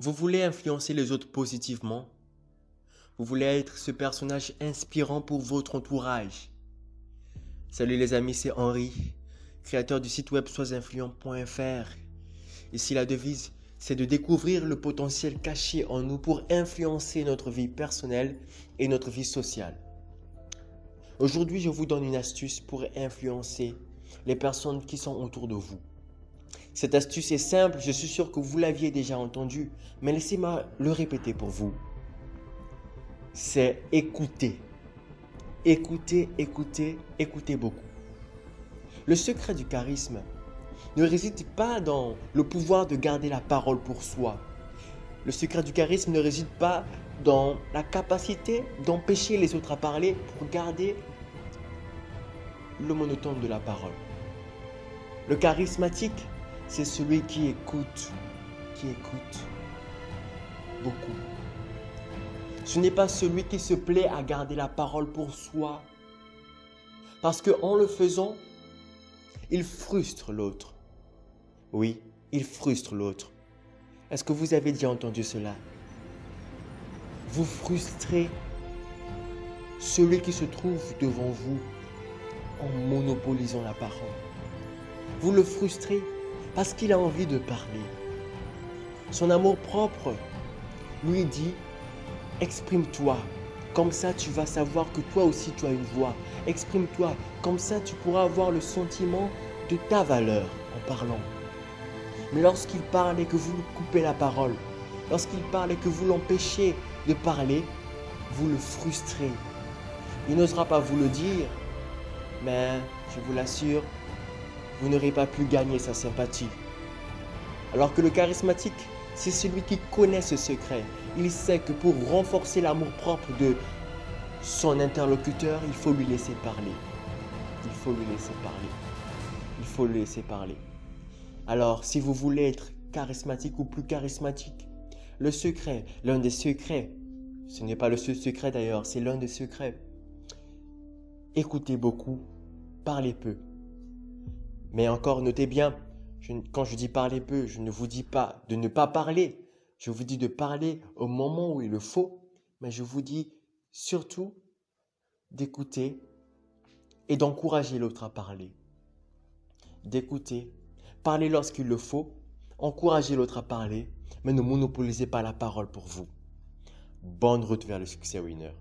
Vous voulez influencer les autres positivement? Vous voulez être ce personnage inspirant pour votre entourage? Salut les amis, c'est Henri, créateur du site web soisinfluent.fr. Ici la devise, c'est de découvrir le potentiel caché en nous pour influencer notre vie personnelle et notre vie sociale. Aujourd'hui, je vous donne une astuce pour influencer les personnes qui sont autour de vous. Cette astuce est simple, je suis sûr que vous l'aviez déjà entendue, mais laissez-moi le répéter pour vous. C'est écouter. Écouter, écouter, écouter beaucoup. Le secret du charisme ne réside pas dans le pouvoir de garder la parole pour soi. Le secret du charisme ne réside pas dans la capacité d'empêcher les autres à parler pour garder le monotone de la parole. Le charismatique, c'est celui qui écoute beaucoup. Ce n'est pas celui qui se plaît à garder la parole pour soi. Parce qu'en le faisant, il frustre l'autre. Oui, il frustre l'autre. Est-ce que vous avez déjà entendu cela? Vous frustrez celui qui se trouve devant vous en monopolisant la parole. Vous le frustrez parce qu'il a envie de parler. Son amour-propre lui dit « Exprime-toi, comme ça tu vas savoir que toi aussi tu as une voix. Exprime-toi, comme ça tu pourras avoir le sentiment de ta valeur en parlant. » Mais lorsqu'il parle et que vous lui coupez la parole, lorsqu'il parle et que vous l'empêchez de parler, vous le frustrez. Il n'osera pas vous le dire, mais je vous l'assure, vous n'aurez pas pu gagner sa sympathie. Alors que le charismatique, c'est celui qui connaît ce secret. Il sait que pour renforcer l'amour-propre de son interlocuteur, il faut lui laisser parler. Il faut lui laisser parler. Il faut lui laisser parler. Alors, si vous voulez être charismatique ou plus charismatique, le secret, l'un des secrets, ce n'est pas le seul secret d'ailleurs, c'est l'un des secrets. Écoutez beaucoup, parlez peu. Mais encore, notez bien, quand je dis parler peu, je ne vous dis pas de ne pas parler. Je vous dis de parler au moment où il le faut, mais je vous dis surtout d'écouter et d'encourager l'autre à parler. D'écouter, parler lorsqu'il le faut, encourager l'autre à parler, mais ne monopolisez pas la parole pour vous. Bonne route vers le succès winner.